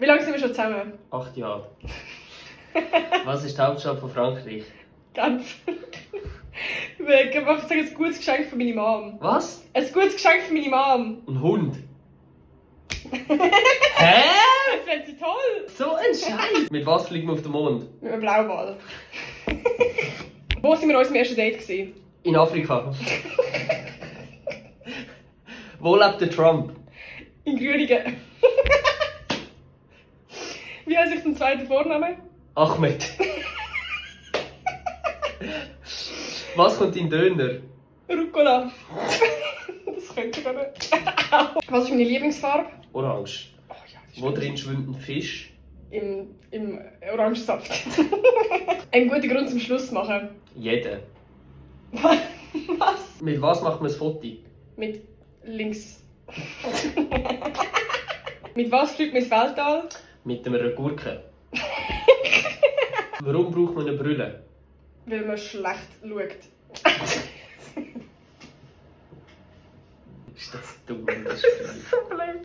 Wie lange sind wir schon zusammen? 8 Jahre. Was ist die Hauptstadt von Frankreich? Genf. Ich mache ein gutes Geschenk für meine Mom. Was? Ein gutes Geschenk für meine Mom. Ein Hund? Hä? Das fände sie toll. So ein Scheiß! Mit was fliegen wir auf den Mond? Mit einem Blauwal. Wo sind wir uns im ersten Date gewesen? In Afrika. Wo lebt der Trump? In Grüningen. Wie heißt ich den zweiten Vornamen? Ahmed. Was kommt in Döner? Rucola. Das könnte ich gar nicht. Was ist meine Lieblingsfarbe? Orange. Oh, ja, das ist Wo drin schwimmt ein Fisch? Im Orangensaft. Ein guter Grund zum Schluss machen. Jeder. Was? Mit was macht man ein Foto? Mit links. Mit was fliegt man ins Weltall? Mit einer Gurke. Warum braucht man eine Brille? Weil man schlecht schaut. Ist das dumm? Das ist So blöd.